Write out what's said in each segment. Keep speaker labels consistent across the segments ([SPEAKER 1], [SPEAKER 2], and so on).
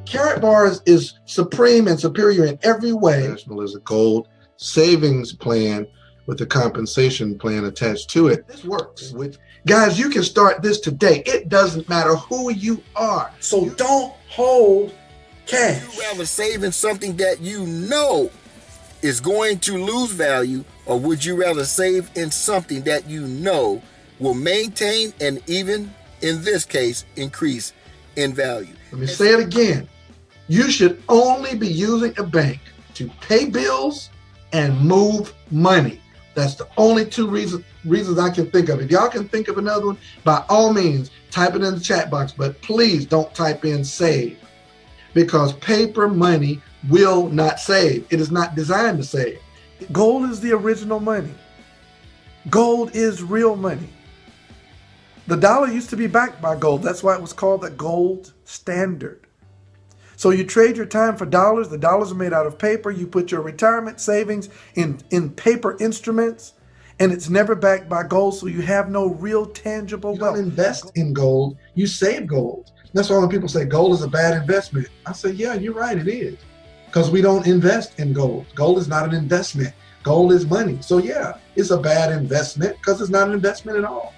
[SPEAKER 1] Karatbars is supreme and superior in every way. National is a gold savings plan with a compensation plan attached to it. This works. Guys, you can start this today. It doesn't matter who you are. So don't hold cash.
[SPEAKER 2] Would you rather save in something that you know is going to lose value, or would you rather save in something that you know will maintain and even, in this case, increase in value?
[SPEAKER 1] Let me say it again. You should only be using a bank to pay bills and move money. That's the only two reasons I can think of. If y'all can think of another one, by all means, type it in the chat box, but please don't type in save, because paper money will not save. It is not designed to save.
[SPEAKER 3] Gold is the original money. Gold is real money. The dollar used to be backed by gold. That's why it was called the gold standard. So you trade your time for dollars. The dollars are made out of paper. You put your retirement savings in paper instruments, and it's never backed by gold, so you have no real tangible wealth.
[SPEAKER 1] You don't invest in gold, you save gold. That's why when people say gold is a bad investment, I say, yeah, you're right, it is. Because we don't invest in gold. Gold is not an investment. Gold is money. So yeah, it's a bad investment because it's not an investment at all.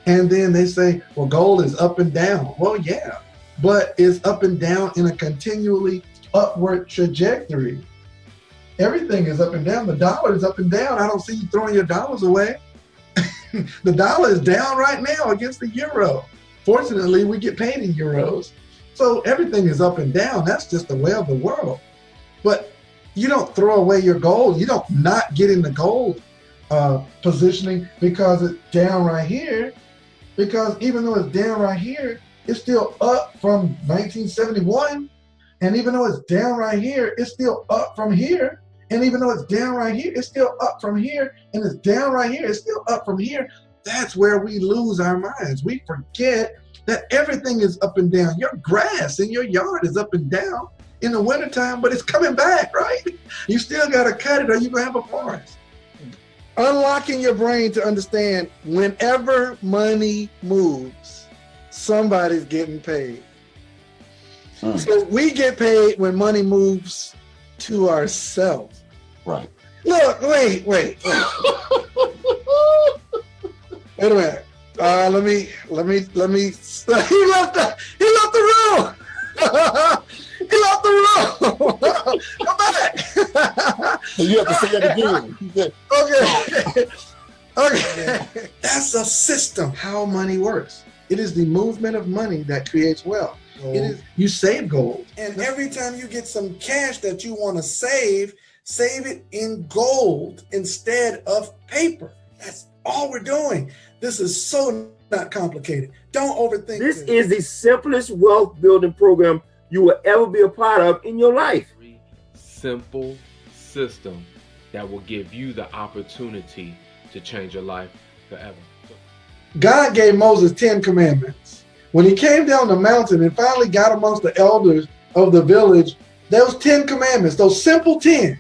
[SPEAKER 1] And then they say, well, gold is up and down. Well, yeah, but it's up and down in a continually upward trajectory. Everything is up and down. The dollar is up and down. I don't see you throwing your dollars away. The dollar is down right now against the euro. Fortunately, we get paid in euros. So everything is up and down. That's just the way of the world. But you don't throw away your gold. You don't not get in the gold positioning because it's down right here. Because even though it's down right here, it's still up from 1971. And even though it's down right here, it's still up from here. And even though it's down right here, it's still up from here. And it's down right here, it's still up from here. That's where we lose our minds. We forget that everything is up and down. Your grass in your yard is up and down in the wintertime, but it's coming back, right? You still got to cut it or you're going to have a forest. Unlocking your brain to understand whenever money moves, somebody's getting paid. So we get paid when money moves to ourselves.
[SPEAKER 4] Right.
[SPEAKER 1] Look, wait. Wait a minute. Let me. He left the room. He left the room. Come back.
[SPEAKER 4] You have to say that again.
[SPEAKER 1] Okay. That's a system. How money works. It is the movement of money that creates wealth. It is, you save gold. And every time you get some cash that you want to save it in gold instead of paper. That's all we're doing. This is so not complicated. Don't overthink
[SPEAKER 5] this. This is the simplest wealth building program you will ever be a part of in your life.
[SPEAKER 6] Simple system that will give you the opportunity to change your life forever.
[SPEAKER 1] God gave Moses 10 commandments. When he came down the mountain and finally got amongst the elders of the village, those 10 commandments, those simple 10,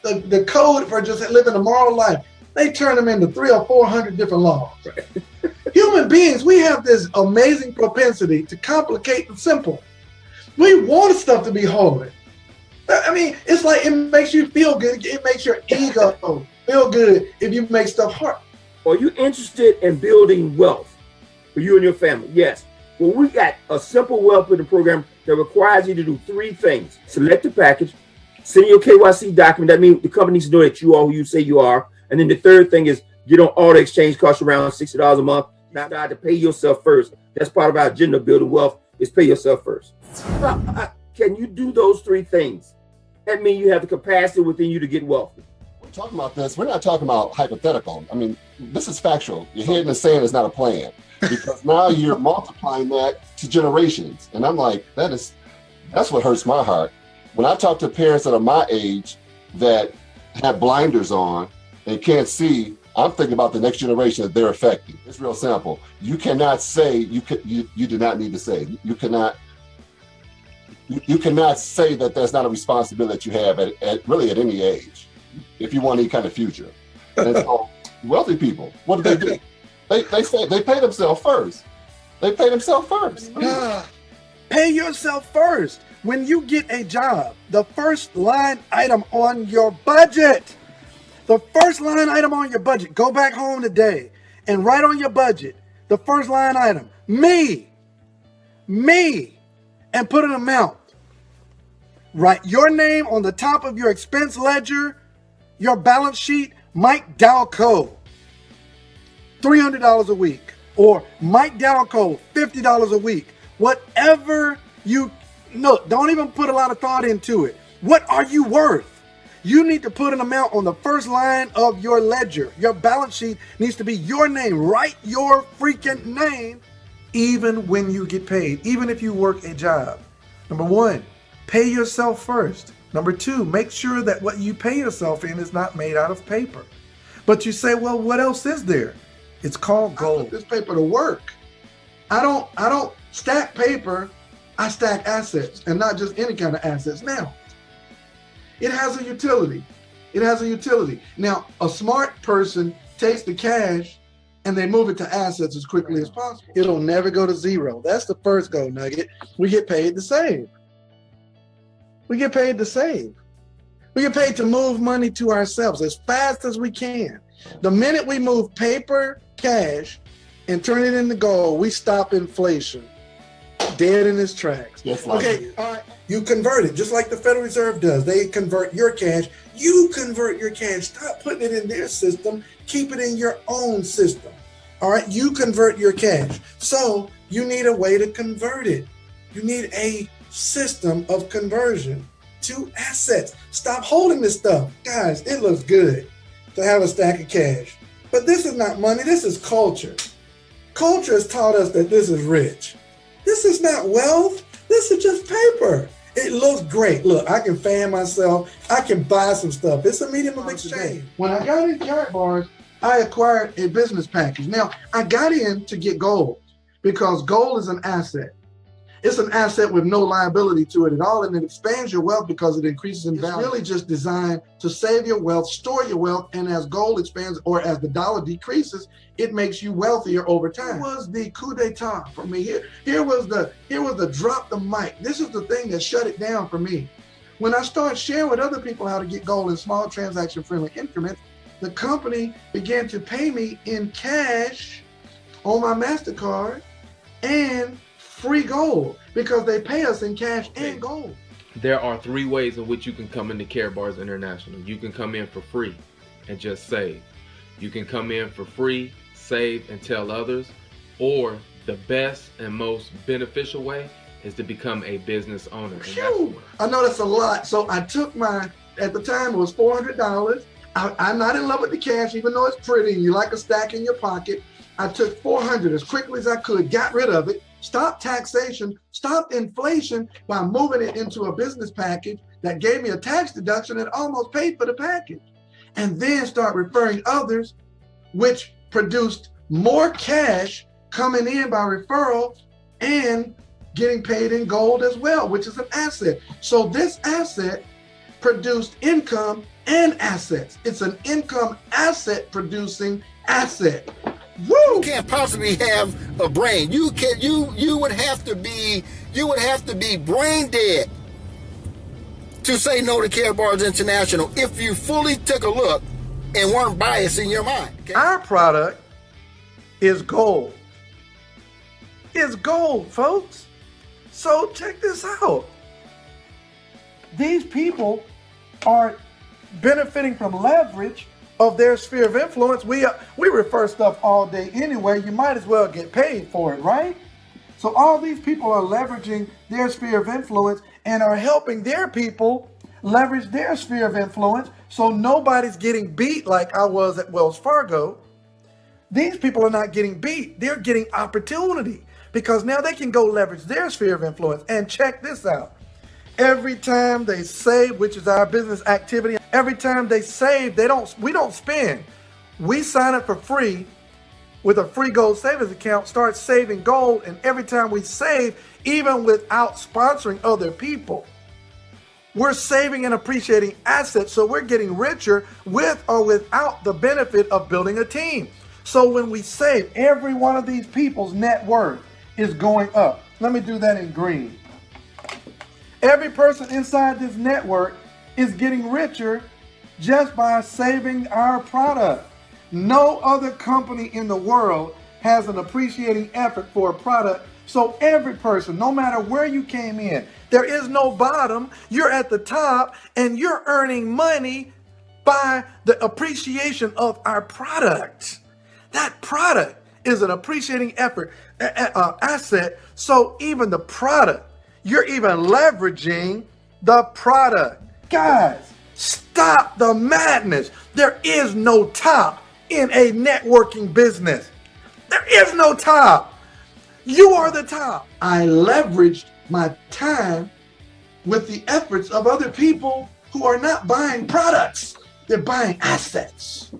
[SPEAKER 1] the code for just living a moral life, they turned them into 300 or 400 different laws. Human beings, we have this amazing propensity to complicate the simple. We want stuff to be holy. I mean, it's like it makes you feel good. It makes your ego feel good if you make stuff hard.
[SPEAKER 5] Are you interested in building wealth for you and your family? Yes. Well, we got a simple wealth building program that requires you to do 3 things. Select the package, send your KYC document. That means the company needs to know that you are who you say you are. And then the third thing is get on auto exchange, costs around $60 a month. Now, to pay yourself first. That's part of our agenda of building wealth is pay yourself first. Can you do those 3 things? That means you have the capacity within you to get wealthy.
[SPEAKER 4] We're talking about this. We're not talking about hypothetical. I mean, this is factual. Your head in the sand is not a plan. Because now you're multiplying that to generations. And I'm like, that's what hurts my heart. When I talk to parents that are my age that have blinders on and can't see, I'm thinking about the next generation that they're affecting. It's real simple. You cannot say, you do not need to say. You cannot say that that's not a responsibility that you have at really at any age, if you want any kind of future. And so wealthy people, what do? They say they pay themselves first. They pay themselves first.
[SPEAKER 3] Pay yourself first. When you get a job, the first line item on your budget, the first line item on your budget, go back home today and write on your budget, the first line item, me, and put an amount. Write your name on the top of your expense ledger, your balance sheet, Mike Dalco, $300 a week, or Mike Dalco, $50 a week. Whatever you, look, don't even put a lot of thought into it. What are you worth? You need to put an amount on the first line of your ledger. Your balance sheet needs to be your name. Write your freaking name even when you get paid, even if you work a job. Number one, pay yourself first. Number two, make sure that what you pay yourself in is not made out of paper. But you say, well, what else is there? It's called gold.
[SPEAKER 1] I put this paper to work. I don't stack paper. I stack assets, and not just any kind of assets. Now, it has a utility. It has a utility. Now, a smart person takes the cash and they move it to assets as quickly as possible. It'll never go to zero. That's the first gold nugget. We get paid to save. We get paid to save. We get paid to move money to ourselves as fast as we can. The minute we move paper, cash, and turn it into gold, we stop inflation dead in its tracks.
[SPEAKER 4] Yes,
[SPEAKER 1] okay, all right. You convert it just like the Federal Reserve does. They convert your cash. You convert your cash. Stop putting it in their system. Keep it in your own system. All right, you convert your cash. So you need a way to convert it. You need a system of conversion to assets. Stop holding this stuff. Guys, it looks good to have a stack of cash. But this is not money. This is culture. Culture has taught us that this is rich. This is not wealth. This is just paper. It looks great. Look, I can fan myself. I can buy some stuff. It's a medium of exchange. When I got in Karatbars, I acquired a business package. Now, I got in to get gold because gold is an asset. It's an asset with no liability to it at all, and it expands your wealth because it increases in value. It's really just designed to save your wealth, store your wealth, and as gold expands or as the dollar decreases, it makes you wealthier over time. It was the coup d'etat for me. Here was the drop the mic. This is the thing that shut it down for me. When I started sharing with other people how to get gold in small transaction-friendly increments, the company began to pay me in cash on my MasterCard and free gold because they pay us in cash and gold.
[SPEAKER 6] There are three ways in which you can come into Karatbars International. You can come in for free and just save. You can come in for free, save, and tell others. Or the best and most beneficial way is to become a business owner.
[SPEAKER 1] I know that's a lot. So I took at the time it was $400. I'm not in love with the cash, even though it's pretty and you like a stack in your pocket. I took $400 as quickly as I could, got rid of it, stopped taxation, stopped inflation by moving it into a business package that gave me a tax deduction and almost paid for the package. And then start referring others, which produced more cash coming in by referral and getting paid in gold as well, which is an asset. So this asset produced income and assets. It's an income asset producing asset.
[SPEAKER 2] Woo! You can't possibly have a brain. You would have to be brain dead to say no to Karatbars International if you fully took a look and weren't biased in your mind. Okay?
[SPEAKER 3] Our product is gold. It's gold, folks. So check this out. These people are benefiting from leverage of their sphere of influence. We refer stuff all day anyway. You might as well get paid for it, right? So all these people are leveraging their sphere of influence and are helping their people leverage their sphere of influence, so nobody's getting beat like I was at Wells Fargo. These people are not getting beat. They're getting opportunity because now they can go leverage their sphere of influence. And check this out. Every time they save, which is our business activity, every time they save, we don't spend. We sign up for free with a free gold savings account, start saving gold, and every time we save, even without sponsoring other people, we're saving and appreciating assets, so we're getting richer with or without the benefit of building a team. So when we save, every one of these people's net worth is going up. Let me do that in green. Every person inside this network is getting richer just by saving our product. No other company in the world has an appreciating effort for a product. So every person, no matter where you came in, there is no bottom. You're at the top and you're earning money by the appreciation of our product. That product is an appreciating effort, asset. So even the product, you're even leveraging the product. Guys, stop the madness. There is no top in a networking business. There is no top. You are the top.
[SPEAKER 1] I leveraged my time with the efforts of other people who are not buying products. They're buying assets.